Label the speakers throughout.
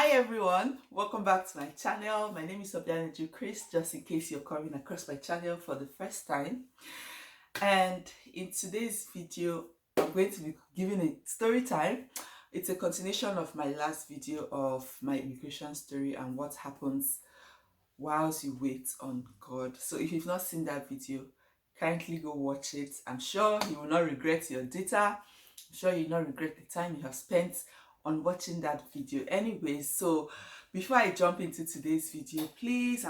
Speaker 1: Hi everyone, welcome back to my channel. My name is Obianeju Chris, just in case you're coming across my channel for the first time. And in today's video, I'm going to be giving a story time. It's a continuation of my last video of my immigration story and what happens whilst you wait on God. So if you've not seen that video, kindly go watch it. I'm sure you will not regret your data. I'm sure you will not regret the time you have spent on watching that video anyway. So before I jump into today's video, please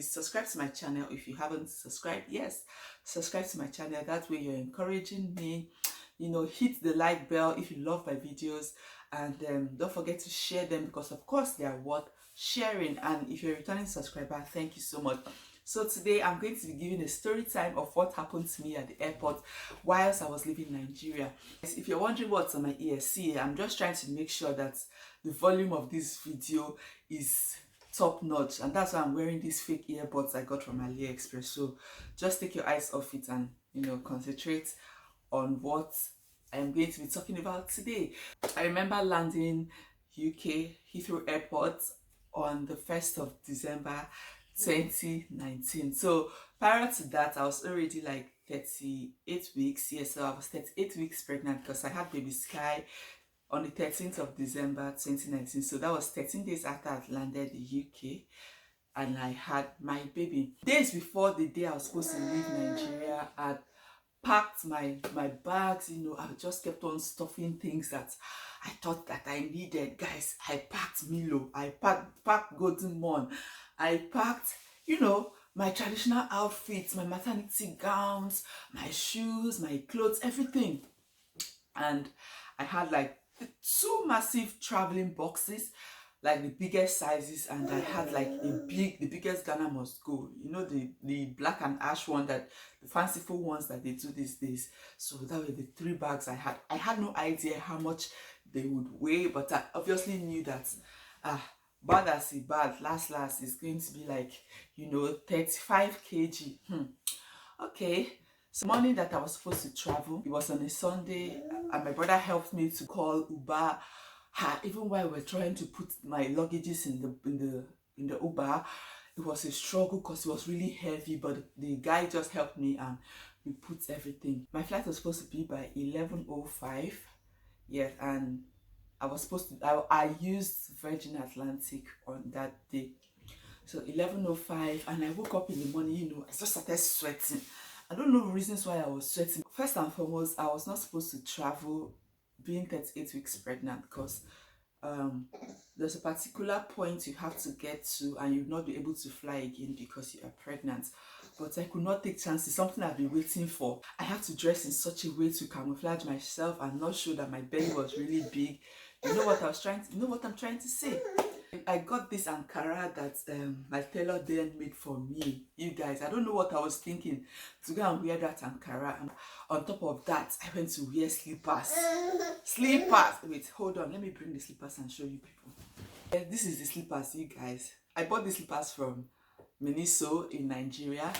Speaker 1: subscribe to my channel if you haven't subscribed. Yes, subscribe to my channel. That way you're encouraging me. Hit the like bell if you love my videos, and don't forget to share them, because of course they are worth sharing. And if you're a returning subscriber, thank you so much. So today I'm going to be giving a story time of what happened to me at the airport whilst I was leaving Nigeria. If you're wondering what's on my ESC, I'm just trying to make sure that the volume of this video is top notch, and that's why I'm wearing these fake earbuds I got from AliExpress. So just take your eyes off it and concentrate on what I'm going to be talking about today. I remember landing UK Heathrow Airport on the 1st of December 2019. So prior to that, I was already like 38 weeks. Yes, so I was 38 weeks pregnant because I had baby Sky on the 13th of December 2019. So that was 13 days after I landed the UK and I had my baby. Days before the day I was supposed to leave Nigeria, I packed my bags. I just kept on stuffing things that I thought that I needed. Guys, I packed Milo, I packed Golden Morn, I packed my traditional outfits, my maternity gowns, my shoes, my clothes, everything. And I had like two massive traveling boxes, like the biggest sizes, and I had like the biggest Ghana must go, the black and ash one, that the fanciful ones that they do these days. So that were the three bags I had. I had no idea how much they would weigh, but I obviously knew that bad as a bad, last is going to be like 35 kg. Okay. So morning that I was supposed to travel, it was on a Sunday, and my brother helped me to call Uber. Even while we were trying to put my luggages in the Uber, it was a struggle because it was really heavy, but the guy just helped me and we put everything. My flight was supposed to be by 11:05. Yeah, and I was supposed to I used Virgin Atlantic on that day. So 11:05, and I woke up in the morning, I just started sweating. I don't know the reasons why I was sweating. First and foremost, I was not supposed to travel being 38 weeks pregnant, because there's a particular point you have to get to and you'll not be able to fly again because you are pregnant. But I could not take chances, something I've been waiting for. I had to dress in such a way to camouflage myself and not show that my belly was really big. You know what I'm trying to say? I got this Ankara that my tailor then made for me. You guys, I don't know what I was thinking to go and wear that Ankara. And on top of that, I went to wear slippers. Wait, hold on. Let me bring the slippers and show you people. This is the slippers, you guys. I bought the slippers from Miniso in Nigeria.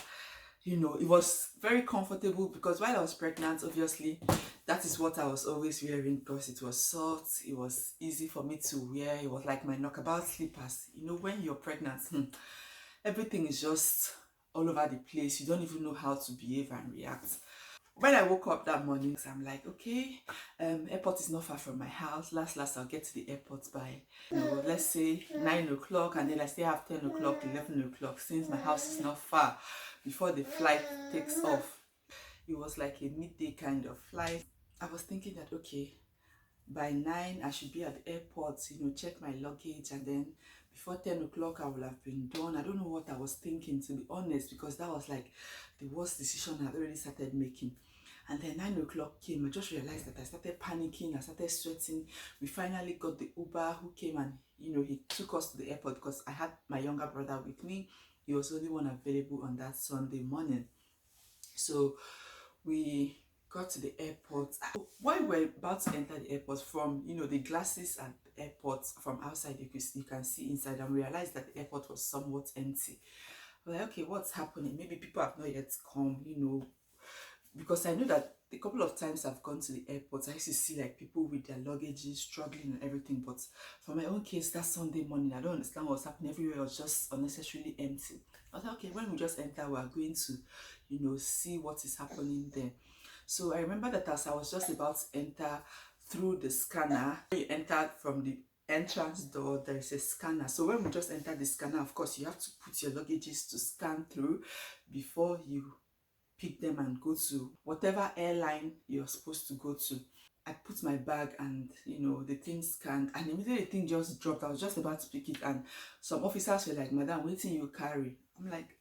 Speaker 1: It was very comfortable because while I was pregnant, obviously, that is what I was always wearing, because it was soft, it was easy for me to wear. It was like my knockabout slippers. When you're pregnant, everything is just all over the place. You don't even know how to behave and react. When I woke up that morning, I'm like, okay, airport is not far from my house. Last, I'll get to the airport by, let's say 9 o'clock, and then I still have 10 o'clock, 11 o'clock, since my house is not far, before the flight takes off. It was like a midday kind of flight. I was thinking that, okay, by 9 I should be at the airport, check my luggage, and then before 10 o'clock I will have been done. I don't know what I was thinking, to be honest, because that was like the worst decision I had already started making. And then 9 o'clock came. I just realized that I started panicking, I started sweating. We finally got the Uber, who came and he took us to the airport, because I had my younger brother with me. He was the only one available on that Sunday morning. So we got to the airport. While we were about to enter the airport, from the glasses at the airport from outside, you can see inside, and realized that the airport was somewhat empty. We're like, okay, what's happening? Maybe people have not yet come, because I know that a couple of times I've gone to the airport, I used to see like people with their luggages struggling and everything. But for my own case, that Sunday morning, I don't understand what's happening. Everywhere was just unnecessarily empty. I was like, okay, when we just enter, we are going to, see what is happening there. So I remember that as I was just about to enter through the scanner, when you entered from the entrance door, there is a scanner. So when we just entered the scanner, of course, you have to put your luggages to scan through before you pick them and go to whatever airline you're supposed to go to. I put my bag and the thing scanned, and immediately the thing just dropped. I was just about to pick it and some officers were like, "Madam, waiting you carry." I'm like,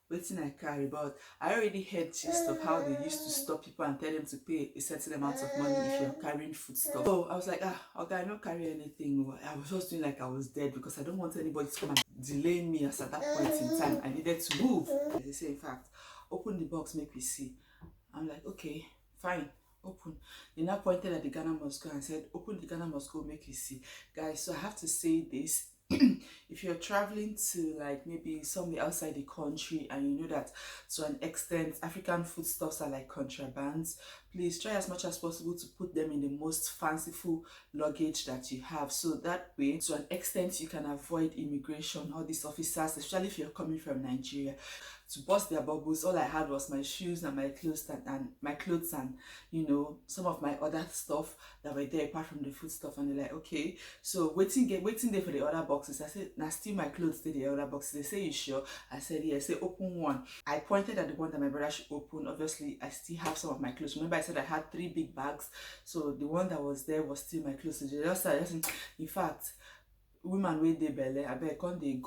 Speaker 1: waiting I carry, but I already heard gist of how they used to stop people and tell them to pay a certain amount of money if you're carrying food stuff. So I was like, okay, I don't carry anything. I was just doing like I was dead because I don't want anybody to come and delay me, as at that point in time I needed to move. They say, in fact, open the box, make me see. I'm like, okay, fine, open. They now pointed at the Ghana must go and said, open the Ghana must go, make you see. Guys, so I have to say this. If you're traveling to like maybe somewhere outside the country and you know that to an extent African foodstuffs are like contrabands, please try as much as possible to put them in the most fanciful luggage that you have, so that way to an extent you can avoid immigration, all these officers, especially if you're coming from Nigeria, to burst their bubbles. All I had was my shoes and my clothes and my clothes and some of my other stuff that were there apart from the food stuff. And they're like, okay, so waiting there for the other boxes. I said, now still my clothes to the other boxes. They say, you sure? I said, yes. They open one. I pointed at the one that my brother should open. Obviously I still have some of my clothes. Remember I said I had 3 big bags, so the one that was there was still my clothes. So they just in fact, women wey dey belle, abeg come dey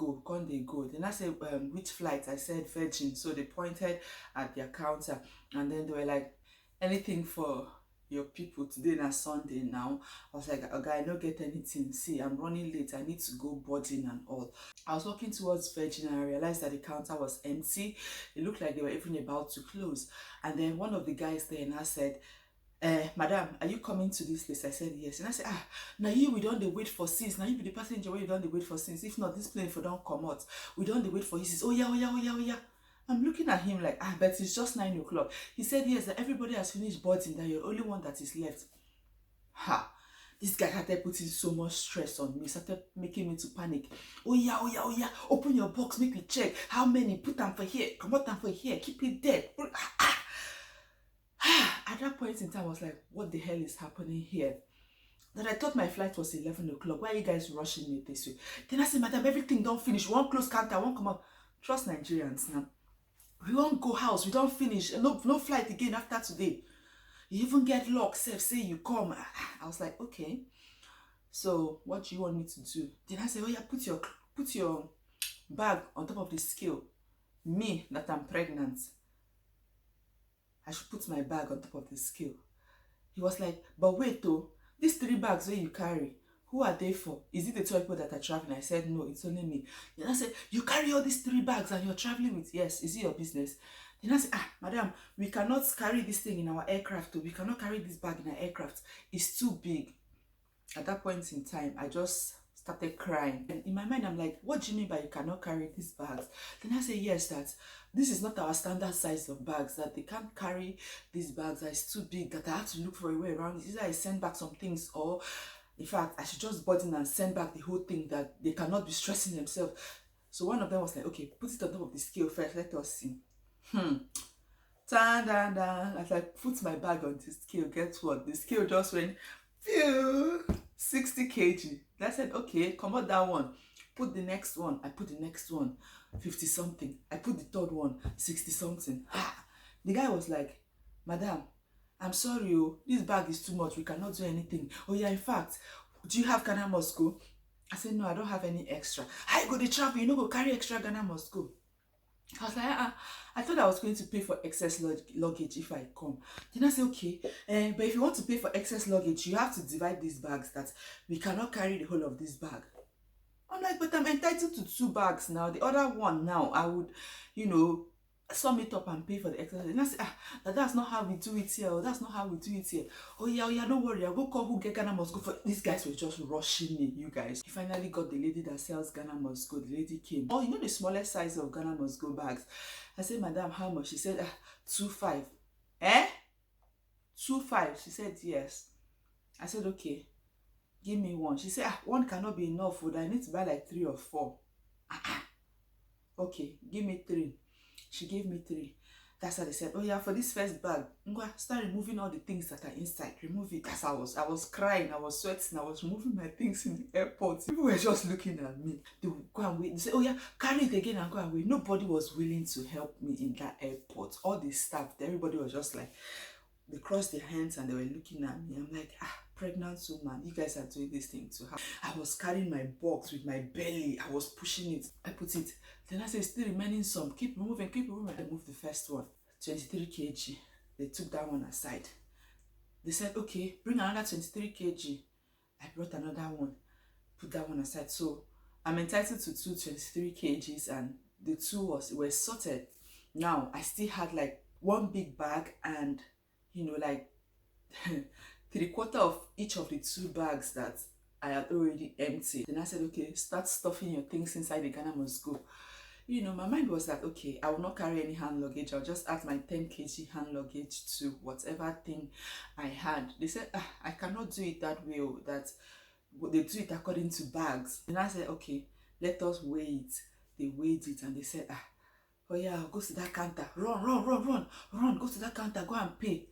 Speaker 1: go. Then I said, which flight? I said Virgin. So they pointed at their counter and then they were like, anything for your people? Today na Sunday now. I was like, okay, I don't get anything. See, I'm running late, I need to go boarding and all. I was walking towards Virgin and I realized that the counter was empty. It looked like they were even about to close. And then one of the guys there and I said, madam, are you coming to this place? I said yes. And I said, now you we don't wait for since. Now you be the passenger where you don't wait for since. If not, this plane for don't come out. We don't wait for you. He says, oh yeah. I'm looking at him like, but it's just 9 o'clock. He said yes, that everybody has finished boarding, that you're the only one that is left. This guy started putting so much stress on me, started making me to panic. Oh yeah, open your box, make me check. How many? Put them for here, come out them for here, keep it dead. At that point in time, I was like, what the hell is happening here? Then I thought my flight was 11 o'clock. Why are you guys rushing me this way? Then I said, madam, everything don't finish. We won't close counter, won't come out. Trust Nigerians now. We won't go house, we don't finish. No flight again after today. You even get locked, say you come. I was like, okay. So what do you want me to do? Then I said, oh yeah, put your bag on top of the scale. Me, that I'm pregnant, I should put my bag on top of the scale. He was like, but wait though, these 3 bags where you carry, who are they for? Is it the 2 people that are traveling? I said, no, it's only me. Then I said, you carry all these 3 bags and you're traveling with? Yes. Is it your business? Then I said, madam, we cannot carry this thing in our aircraft. We cannot carry this bag in our aircraft. It's too big. At that point in time, I just started crying. And in my mind, I'm like, what do you mean by you cannot carry these bags? Then I say, yes, that this is not our standard size of bags, that they can't carry these bags, that it's too big, that I have to look for a way around. Either I send back some things, or in fact, I should just boarding and send back the whole thing, that they cannot be stressing themselves. So one of them was like, okay, put it on top of the scale first, let us see. As I put my bag on the scale, guess what? The scale just went, phew, 60 kg. I said, okay, come out that one. Put the next one. I put the next one, 50 something. I put the third one, 60 something. The guy was like, madam, I'm sorry, this bag is too much. We cannot do anything. Oh yeah, in fact, do you have Ghana must go? I said, no, I don't have any extra. I go to travel, you know, go carry extra Ghana must go. I was like, I thought I was going to pay for excess luggage if I come. Then I said, okay, but if you want to pay for excess luggage, you have to divide these bags, that we cannot carry the whole of this bag. I'm like, but I'm entitled to 2 bags now. The other one now, I would, sum it up and pay for the excess. And I said, that's not how we do it here. Or that's not how we do it here. Oh yeah, don't worry. I'll go call who get Ghana must go for. These guys were just rushing me, you guys. He finally got the lady that sells Ghana must go. The lady came. Oh, the smallest size of Ghana must go bags. I said, madam, how much? She said, 2.5. Eh? 2.5. She said yes. I said, okay, give me one. She said, one cannot be enough. Would I need to buy like 3 or 4? Okay, give me 3. She gave me 3. That's how they said, oh yeah, for this first bag, start removing all the things that are inside. Remove it. As I was crying, I was sweating, I was removing my things in the airport. People were just looking at me. They would go and wait. They say, oh yeah, carry it again and go and wait. Nobody was willing to help me in that airport. All the staff, everybody was just like, they crossed their hands and they were looking at me. I'm like, pregnant woman, you guys are doing this thing to her. I was carrying my box with my belly. I was pushing it. I put it. Then I said, still remaining some. Keep removing, keep removing. I moved the first one, 23 kg. They took that one aside. They said, okay, bring another 23 kg. I brought another one, put that one aside. So I'm entitled to 23 kgs and the 2 were sorted. Now I still had like one big bag and like 3/4 of each of the 2 bags that I had already emptied. Then I said, okay, start stuffing your things inside the Ghana Must Go. My mind was that, okay, I will not carry any hand luggage. I'll just add my 10 kg hand luggage to whatever thing I had. They said, I cannot do it that way. That they do it according to bags. And I said, okay, let us weigh it. They weighed it and they said, oh yeah, go to that counter. Run, go to that counter, go and pay.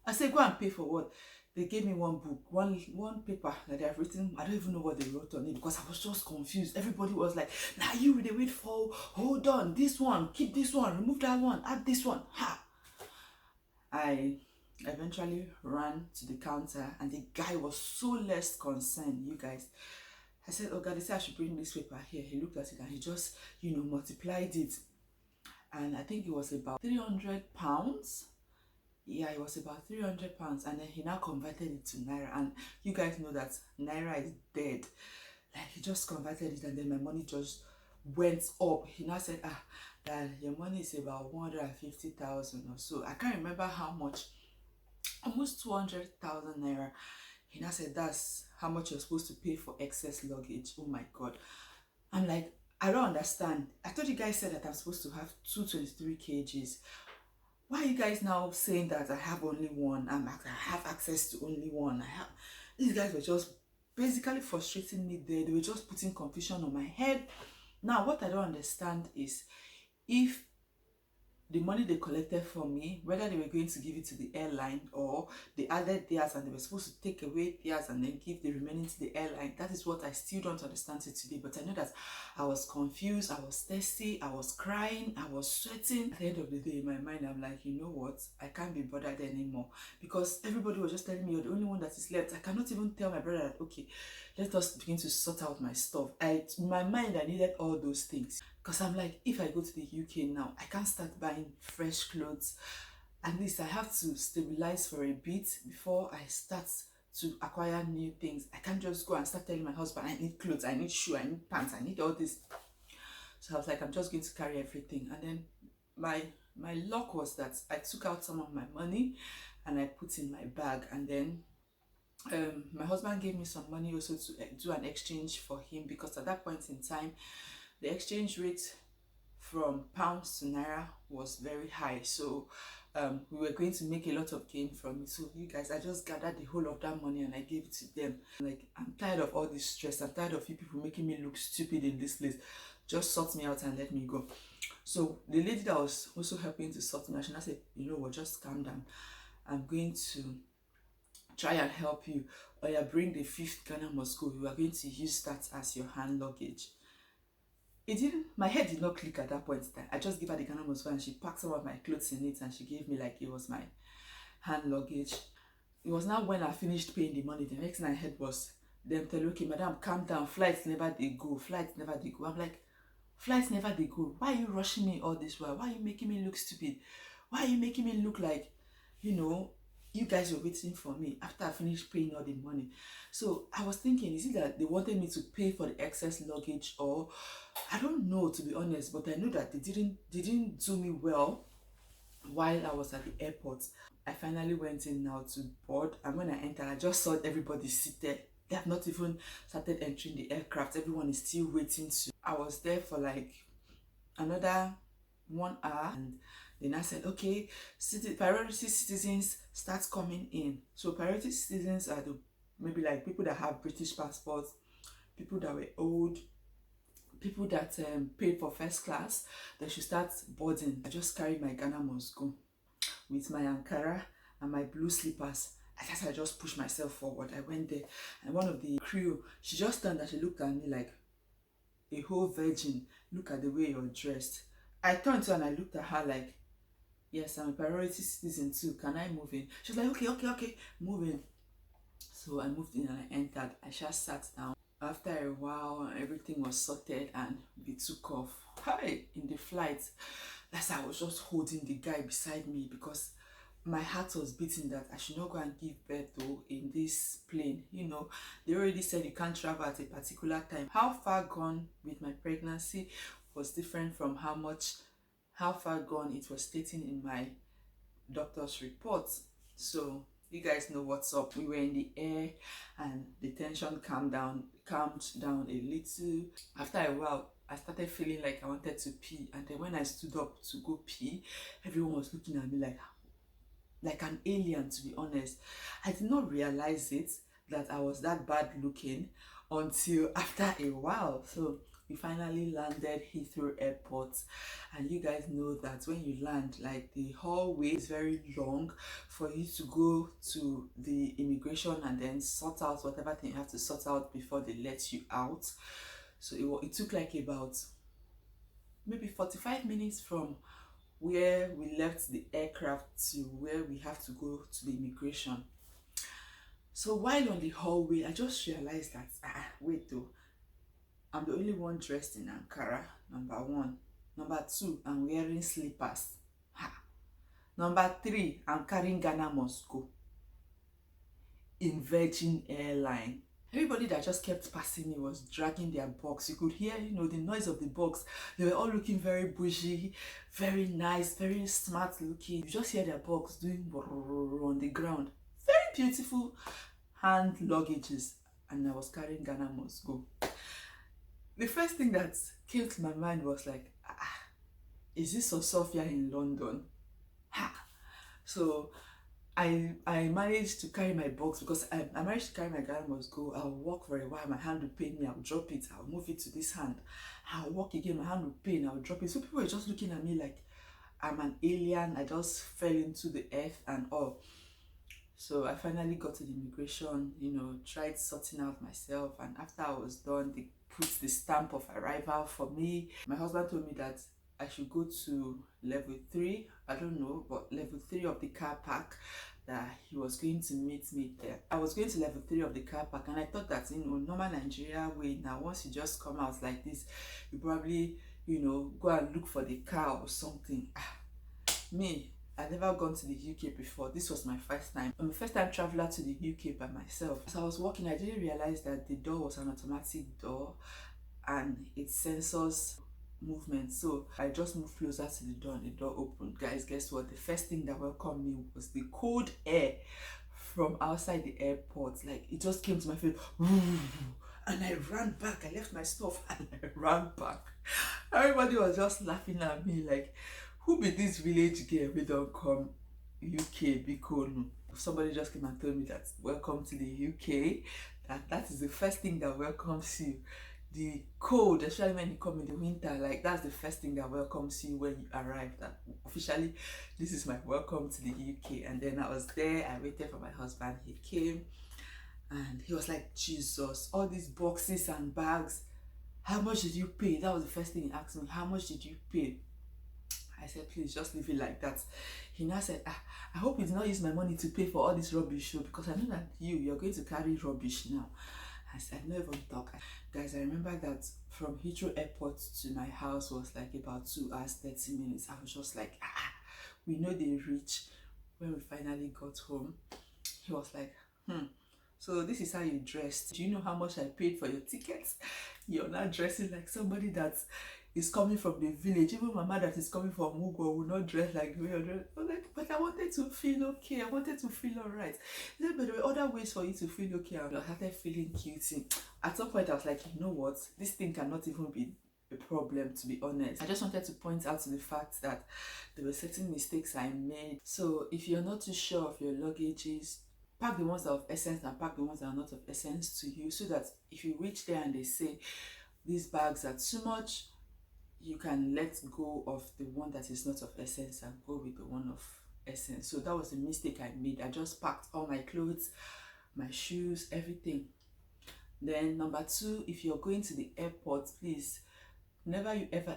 Speaker 1: I said, go and pay for what? They gave me one book, one paper that they have written. I don't even know what they wrote on it because I was just confused. Everybody was like, now you they wait for, hold on, this one, keep this one, remove that one, add this one. I eventually ran to the counter and the guy was so less concerned, you guys. I said, oh God, they said I should bring this paper here. He looked at it and he just, multiplied it. And I think it was about £300. Yeah, it was about £300, and then he now converted it to naira. And you guys know that naira is dead. Like, he just converted it, and then my money just went up. He now said, that your money is about 150,000 or so. I can't remember how much. Almost 200,000 naira. He now said that's how much you're supposed to pay for excess luggage. Oh my God. I'm like, I don't understand. I thought you guys said that I'm supposed to have 223 kgs. Why are you guys now saying that I have only one? I have access to only one. These guys were just basically frustrating me there. They were just putting confusion on my head. Now, what I don't understand is if the money they collected from me, whether they were going to give it to the airline or they added theirs and they were supposed to take away theirs and then give the remaining to the airline. That is what I still don't understand to today. But I know that I was confused, I was thirsty, I was crying, I was sweating. At the end of the day, in my mind, I'm like, you know what? I can't be bothered anymore because everybody was just telling me you're the only one that is left. I cannot even tell my brother that, okay, let us begin to sort out my stuff. In my mind, I needed all those things. Because I'm like, if I go to the UK now, I can't start buying fresh clothes. At least I have to stabilize for a bit before I start to acquire new things. I can't just go and start telling my husband, I need clothes, I need shoes, I need pants, I need all this. So I was like, I'm just going to carry everything. And then my luck was that I took out some of my money and I put in my bag. And then my husband gave me some money also to do an exchange for him, because at that point in time, the exchange rate from pounds to naira was very high. So we were going to make a lot of gain from it. So you guys, I just gathered the whole of that money and I gave it to them. Like, I'm tired of all this stress. I'm tired of you people making me look stupid in this place. Just sort me out and let me go. So the lady that was also helping to sort me out, she said, you know what, just calm down. I'm going to try and help you. Or yeah, bring the 5th Ghana Must Go. You are going to use that as your hand luggage. My head did not click at that point in time. I just gave her the Ghana Must Go and she packed some of my clothes in it and she gave me like it was my hand luggage. It was now when I finished paying the money, the next thing I heard was them tell, okay, madam, calm down, flights never they go, flights never they go. I'm like, flights never they go. Why are you rushing me all this while? Why are you making me look stupid? Why are you making me look like, you guys were waiting for me after I finished paying all the money? So I was thinking, is it that they wanted me to pay for the excess luggage, or I don't know, to be honest, but I know that they didn't do me well while I was at the airport. I finally went in now to board, and when I entered, I just saw everybody seated. They have not even started entering the aircraft. Everyone is still waiting to. I was there for like another 1 hour, and Then I said, okay, priority citizens start coming in. So priority citizens are the maybe like people that have British passports, people that were old, people that paid for first class. They should start boarding. I just carried my Ghana must go with my Ankara and my blue slippers. I guess I just pushed myself forward. I went there, and one of the crew, she just turned and she looked at me like a whole virgin. Look at the way you're dressed. I turned to her and I looked at her like, yes, I'm a priority citizen too. Can I move in? She was like, okay, okay, okay, move in. So I moved in and I entered. I just sat down. After a while, everything was sorted and we took off. Hi, in the flight, that's how I was just holding the guy beside me because my heart was beating that I should not go and give birth though in this plane. You know, they already said you can't travel at a particular time. How far gone with my pregnancy was different from how far gone it was stating in my doctor's report. So you guys know what's up. We were in the air and the tension calmed down a little. After a while, I started feeling like I wanted to pee, and then when I stood up to go pee, everyone was looking at me like an alien, to be honest. I did not realize it that I was that bad looking until after a while. So we finally landed Heathrow Airport, and you guys know that when you land, like, the hallway is very long for you to go to the immigration and then sort out whatever thing you have to sort out before they let you out. So it took like about maybe 45 minutes from where we left the aircraft to where we have to go to the immigration. So while on the hallway, I just realized that, wait though, I'm the only one dressed in Ankara, number one. Number two, I'm wearing slippers. Number three, I'm carrying Ghana must go in Virgin Airline. Everybody that just kept passing me was dragging their box. You could hear, the noise of the box. They were all looking very bougie, very nice, very smart looking. You just hear their box doing on the ground. Very beautiful hand luggages. And I was carrying Ghana must go. The first thing that came to my mind was like, is this Sofia in London? So I managed to carry my box because I managed to carry my Ghana must go. I'll walk for a while, my hand will pain me, I'll drop it, I'll move it to this hand. I'll walk again, my hand will pain, I'll drop it. So people were just looking at me like I'm an alien, I just fell into the earth and all. So I finally got to the immigration, tried sorting out myself, and after I was done, they put the stamp of arrival for me. My husband told me that I should go to level 3, I don't know, but level 3 of the car park, that he was going to meet me there. I was going to level 3 of the car park, and I thought that, normal Nigeria way, now once you just come out like this, you probably, go and look for the car or something. Me, I've never gone to the UK before. This was my first time. I'm a first time traveler to the UK by myself. As I was walking, I didn't realize that the door was an automatic door and it censors movement. So I just moved closer to the door and the door opened. Guys, guess what? The first thing that welcomed me was the cold air from outside the airport. Like, it just came to my face. And I ran back. I left my stuff and I ran back. Everybody was just laughing at me like, who be this village girl we don't come UK because somebody just came and told me that welcome to the UK, that is the first thing that welcomes you. The cold, especially when you come in the winter, like, that's the first thing that welcomes you when you arrive. That officially, this is my welcome to the UK. And then I was there, I waited for my husband, he came and he was like, Jesus, all these boxes and bags, how much did you pay? That was the first thing he asked me, how much did you pay? I said, please just leave it like that. He now said, I hope you did not use my money to pay for all this rubbish, because I know that you're going to carry rubbish now. I said, no even talk. Guys, I remember that from Heathrow Airport to my house was like about 2 hours, 30 minutes. I was just like, we know they reach. When we finally got home, he was like, so this is how you dressed. Do you know how much I paid for your tickets? You're not dressing like somebody that is coming from the village. Even my mother that is coming from Mugo will not dress like the way you're dressed. I was like, but I wanted to feel okay. I wanted to feel alright. He said, but there were other ways for you to feel okay. I started feeling guilty. At some point, I was like, you know what? This thing cannot even be a problem, to be honest. I just wanted to point out to the fact that there were certain mistakes I made. So if you're not too sure of your luggages, pack the ones that are of essence and pack the ones that are not of essence to you, so that if you reach there and they say these bags are too much, you can let go of the one that is not of essence and go with the one of essence. So that was a mistake I made. I just packed all my clothes, my shoes, everything. Then number two, if you're going to the airport, please never you ever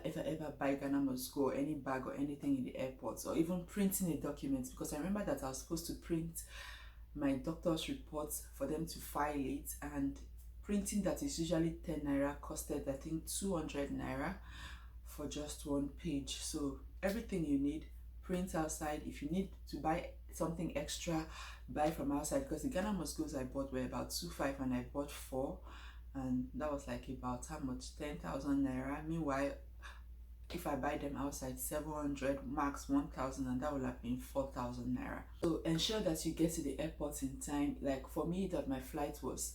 Speaker 1: buy Ghana Must Go or any bag or anything in the airport, or even printing a document, because I remember that I was supposed to print my doctor's reports for them to file it, and printing that is usually 10 naira costed, I think, 200 naira for just one page. So everything you need, print outside. If you need to buy something extra, buy from outside, because the Ghana Must Go's I bought were about 2.5 and I bought 4, and that was like about how much, 10,000 naira. Meanwhile, if I buy them outside, 700, max 1,000, and that would have been 4,000 naira. So ensure that you get to the airport in time. Like for me, that my flight was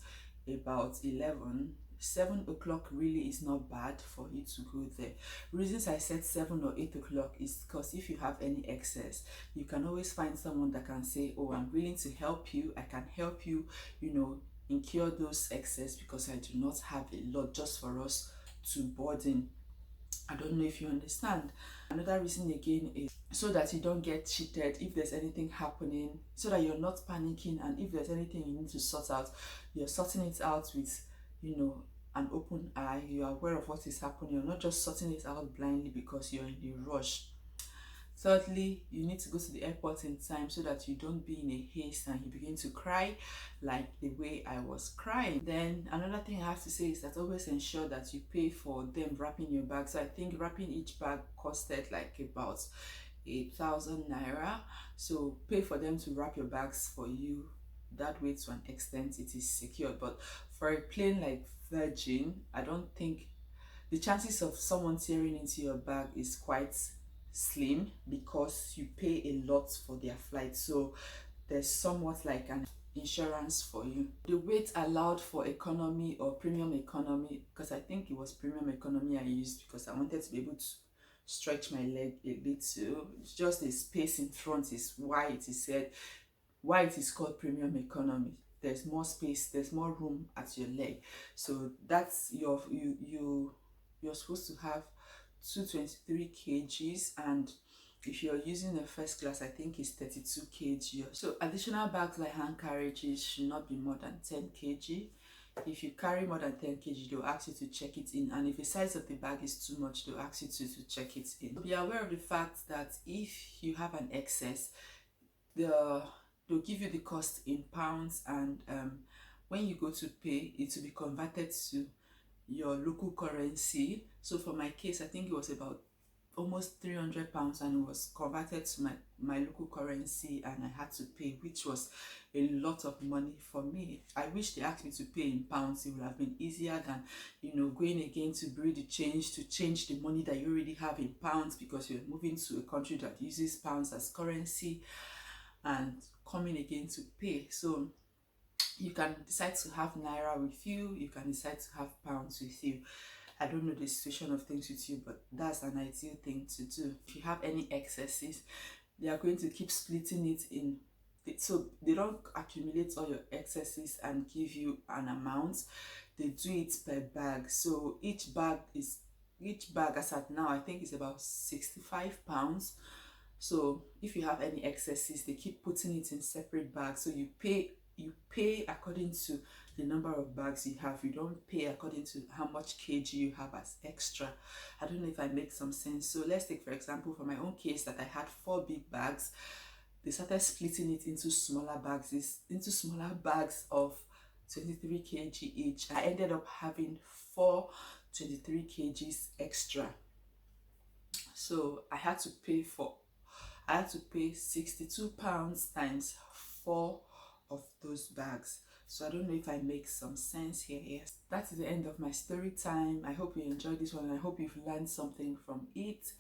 Speaker 1: about 7 o'clock really is not bad for you to go there. Reasons I said 7 or 8 o'clock is because if you have any excess, you can always find someone that can say, oh, I'm willing to help you, I can help you, you know, incur those excess, because I do not have a lot just for us to burden. I don't know if you understand. Another reason again is so that you don't get cheated if there's anything happening, so that you're not panicking, and if there's anything you need to sort out, you're sorting it out with, you know, an open eye. You're aware of what is happening. You're not just sorting it out blindly because you're in a rush. Thirdly, you need to go to the airport in time so that you don't be in a haste and you begin to cry like the way I was crying. Then another thing I have to say is that always ensure that you pay for them wrapping your bag. So I think wrapping each bag costed like about 8,000 naira. So pay for them to wrap your bags for you. That way, to an extent, it is secured. But for a plane like Virgin, I don't think the chances of someone tearing into your bag is quite slim, because you pay a lot for their flight. So there's somewhat like an insurance for you. The weight allowed for economy or premium economy, because I think it was premium economy I used because I wanted to be able to stretch my leg a little. It's just the space in front is why it is said, why it is called premium economy. There's more space, there's more room at your leg. So that's you're supposed to have 223 kgs, and if you're using the first class, I think it's 32 kg. So additional bags like hand carriages should not be more than 10 kg. If you carry more than 10 kg, they'll ask you to check it in, and if the size of the bag is too much, they'll ask you to check it in. Be aware of the fact that if you have an excess, they'll give you the cost in pounds, and when you go to pay, it will be converted to your local currency. So for my case, I think it was about almost 300 pounds, and it was converted to my local currency, and I had to pay, which was a lot of money for me. I wish they asked me to pay in pounds. It would have been easier than, you know, going again to bureau de change to change the money that you already have in pounds, because you're moving to a country that uses pounds as currency, and coming again to pay. So you can decide to have naira with you, you can decide to have pounds with you. I don't know the situation of things with you, but that's an ideal thing to do. If you have any excesses, they are going to keep splitting it in, so they don't accumulate all your excesses and give you an amount. They do it per bag. So each bag as at now, I think is about 65 pounds. So if you have any excesses, they keep putting it in separate bags. So you pay according to the number of bags you have. You don't pay according to how much kg you have as extra. I don't know if I make some sense. So let's take, for example, for my own case, that I had 4 big bags. They started splitting it into smaller bags of 23 kg each. I ended up having 4 23 kgs extra. So I had to pay 62 pounds times 4 of those bags. So I don't know if I make some sense here. Yes, that's the end of my story time. I hope you enjoyed this one, and I hope you've learned something from it.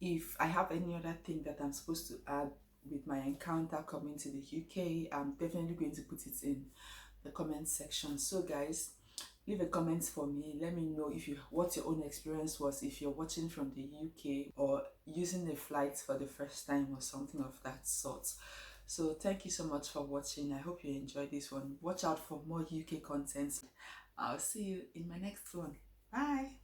Speaker 1: If I have any other thing that I'm supposed to add with my encounter coming to the UK, I'm definitely going to put it in the comment section. So guys, leave a comment for me. Let me know if you what your own experience was, if you're watching from the UK or using the flights for the first time or something of that sort. So thank you so much for watching. I hope you enjoyed this one. Watch out for more UK content. I'll see you in my next one. Bye.